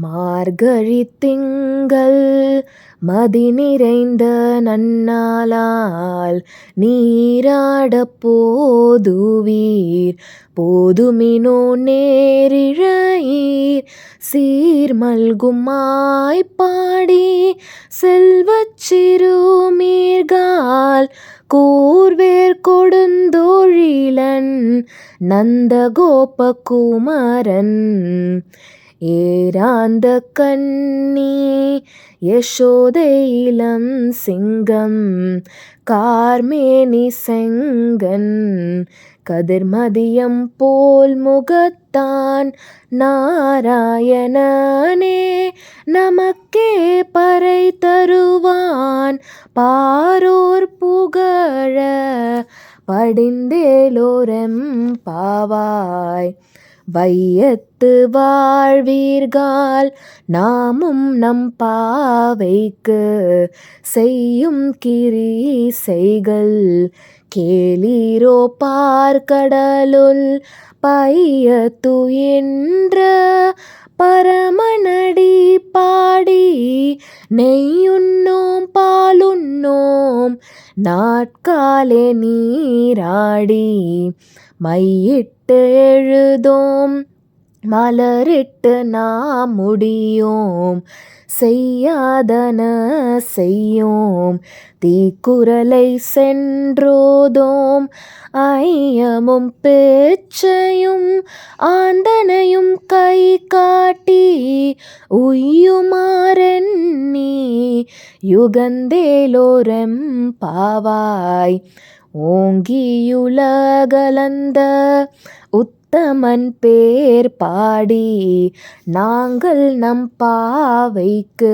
மார்கழி திங்கள் மதி நிறைந்த நன்னாளால் நீராடப் போதுவீர். போதுமினோ நேரிழையீர் சீர்மல்கும் மாய்ப்பாடி செல்வச் சிறுமீர்கால் கூர்வேற் கொடுந்தொழிலன் நந்தகோப குமரன். ஏராந்த கன்னி யசோதை இளம் சிங்கம் கார்மேனி செங்கண் கதிர்மதியம் போல் முகத்தான் நாராயணனே நமக்கே பறை தருவான் பாரோர் புகழ படிந்தேலோரெம்பாவாய். வையத்து வாழ்வீர்கால் நாமும் நம் பாவைக்கு செய்யும் கிரீசைகள் கேளீரோ பார்க்கடலுள் பைய துயின்ற பரமனடி பாடி நெய்யுண்ணோம் பாலுண்ணோம் நாட்காலே நீராடி மையிட்டு எழுதோம் மலரிட்டு நாம் முடியோம் செய்யாதன செய்யோம் தீக்குறளை சென்றோதோம் ஐயமும் பேச்சையும் ஆந்தனையும் கை காட்டி உய்யுமாறெண்ணி யுகந்தேலோரெம்பாவாய். ஓங்கியுலகளந்த உத்தமன் பேர் பாடி நாங்கள் நம் பாவைக்கு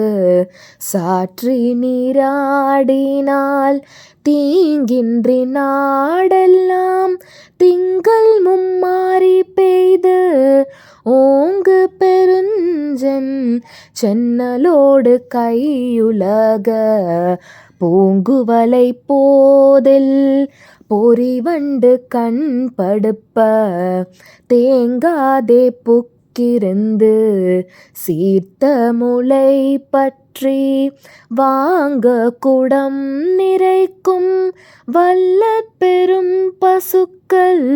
சாற்றி நீராடினால் தீங்கின்றி நாடெல்லாம் திங்கள் மும்மாரி பெய்து ஓங்கு பெருஞ்சென் சென்னலோடு கையுலக பூங்குவலை போதில் பொறிவண்டு கண் படுப்ப தேங்காதே புக்கிருந்து சீர்த்த முளை பற்றி வாங்க குடம் நிறைக்கும் வல்ல பெரும் பசுக்கள்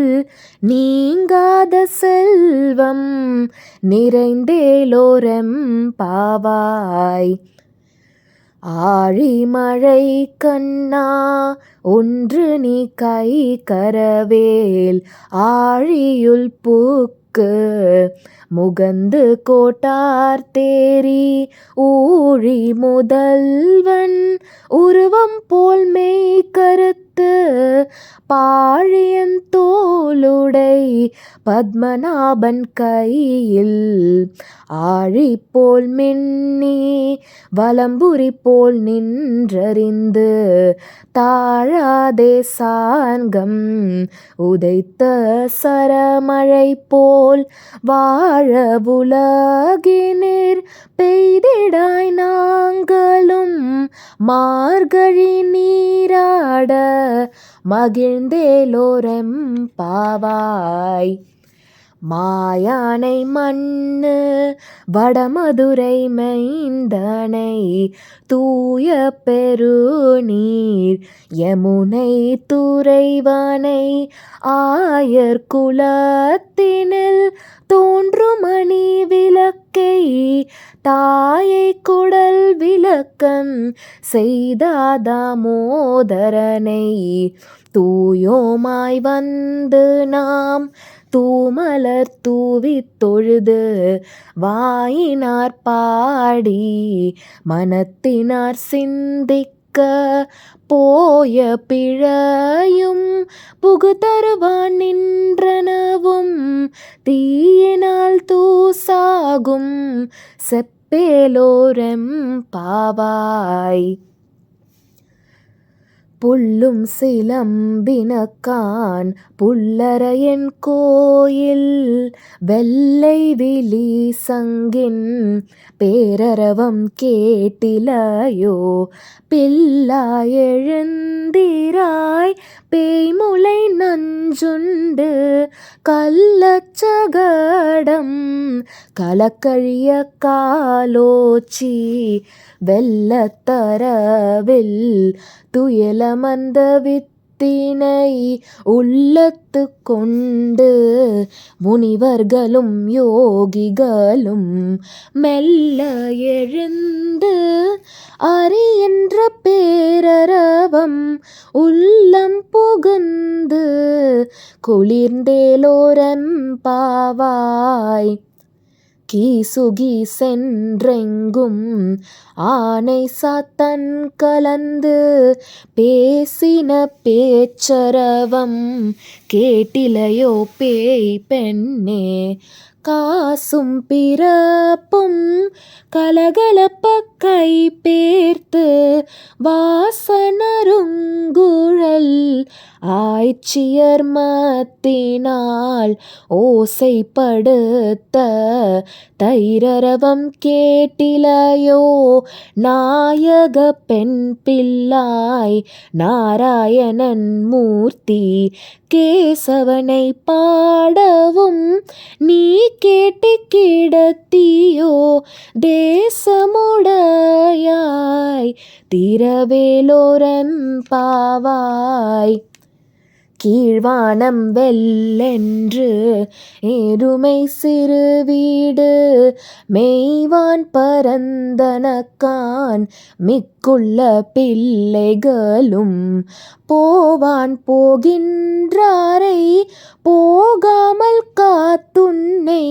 நீங்காத செல்வம் நிறைந்தேலோரெம்பாவாய். ஆழிமழை கண்ணா ஒன்று நீ கை கரவேல் ஆழியுள் பூக்கு முகந்து கோட்டார் தேரி ஊழி முதல்வன் உருவம் போல் மெய் கருத்து பாழியன் தோளுடை பத்மநாபன் கையில் ஆழி போல் மின்னி வலம்புரி போல் நின்றறிந்து தாழாதே சார்கம் உதைத்த சரமழை போல் வாழ உலகினிற் பெய்திடாய் நாங்களும் மார்கழி நீராட மகிழ்ந்தேலோரெம்பாவாய். மாயானை மண்ணு வடமதுரை மைந்தனை தூய பெருநீர் யமுனை துறைவனை ஆயர் குலத்தினில் தோன்றுமணி விளக்கை தாயை குடல் விளக்கம் செய்தாதாமோதரனை தூயோமாய் வந்து நாம் தூமலர் தூவித் தொழுது வாயினார் பாடி மனத்தினார் சிந்திக்க போய பிழையும் புகுதருவான் நின்றனவும் தீயினால் தூசாகும் செப்பேலோரெம்பாவாய். புல்லும் சிலம்பினக்கான் புல்லரையன் கோயில் வெள்ளை விழி சங்கின் பேரரவம் கேட்டிலையோ பில்லாய் எழுந்திராய் பேய்முலை நஞ்சுண்டு கள்ளச்சகடம் கலக்கழிய காலோச்சி வெள்ளத்தரவில் துயலமந்த வித்தினை உள்ளத்து கொண்டு முனிவர்களும் யோகிகளும் மெல்ல எழுந்து அறியென்ற பேரரவம் உள்ளம் புகுந்து குளிர்ந்தேலோரெம்பாவாய் கீசுகி சென்றெங்கும் ஆனை சாத்தன் கலந்து பேசின பேச்சரவம் கேட்டிலையோ பேய் பெண்ணே காசும் பிறப்பும் கலகலப்ப கை பேர்த்து வாசனருங்குழல் ஆய்ச்சியர் மத்தினால் ஓசைப்படுத்த தைரரவம் கேட்டிலையோ நாயக பெண் பிள்ளாய் நாராயணன் மூர்த்தி கேசவனை பாடவும் நீ கேட்டு கிடத்தியோ தேசமுடையாய் திரவேலோரெம்பாவாய் கீழ்வானம் வெல்லென்று எருமை சிறு வீடு மெய்வான் பரந்தனக்கான் மிக்குள்ள பிள்ளைகளும் போவான் போகின்றாரை போகாமல் காத்துன்னை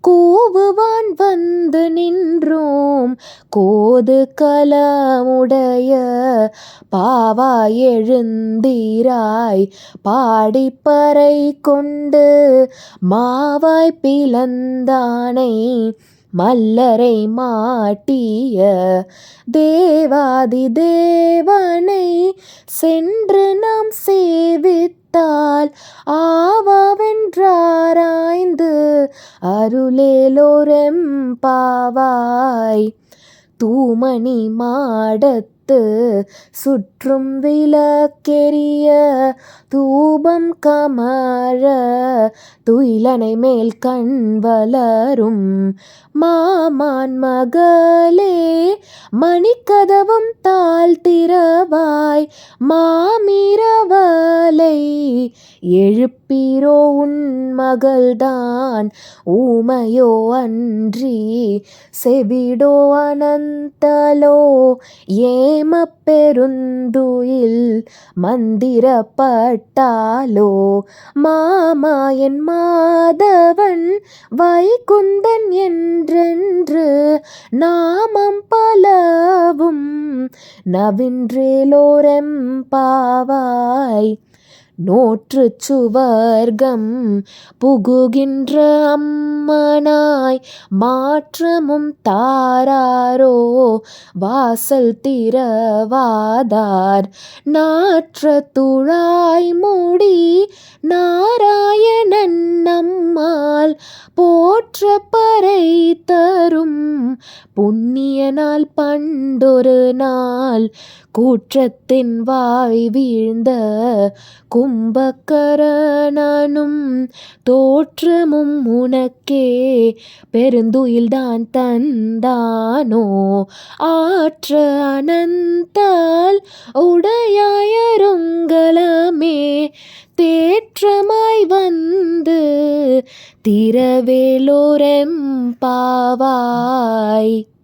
கூவுவான் வந்து நின்றோம் கோது கலமுடைய பாவாய் எழுந்தீராய் பாடிப்பறை கொண்டு மாவாய் பிளந்தானை மல்லரை மாட்டிய தேவாதி தேவனை சென்று நாம் சேவித்தால் ஆவாவென்றாராய்ந்து அருளேலோரெம்பாவாய் தூமணி மாடத்து சுற்றும் விளக்கெரிய தூபம் கமழ துயிலனை மேல் கண் வளரும் மாமான் மகளே மணிக்கதவம் தாழ்த்திரவாய் மாமிரவலை எழுப்பீரோ உன் மகள்தான் ஊமையோ அன்றி செவிடோ அனந்தலோ ஏமப்பெருந்துயில் மந்திரப்பட்டாலோ மாமாயன் மாதவன் வைகுந்தன் என்றென்று நாமம் பலவும் நவின்றேலோரெம்பாவாய் நோற்று சுவர்க்கம் புகுகின்ற அம்மனாய் மாற்றமும் தாராரோ வாசல் திறவாதார் நாற்ற துழாய் மூடி நாராயணன் நம்மால் போற்ற பறை தரும் புண்ணிய நாள் பண்டொரு நாள் கூற்றத்தின் வாய் வீழ்ந்த கும்பகரணனும் தோற்றமும் உனக்கே பெருந்துயில்தான் தந்தானோ ஆற்ற அனந்தால் உடையாயருங்கலமே தேற்றமாய் வந்து திரவேலோரெம்பாவாய்.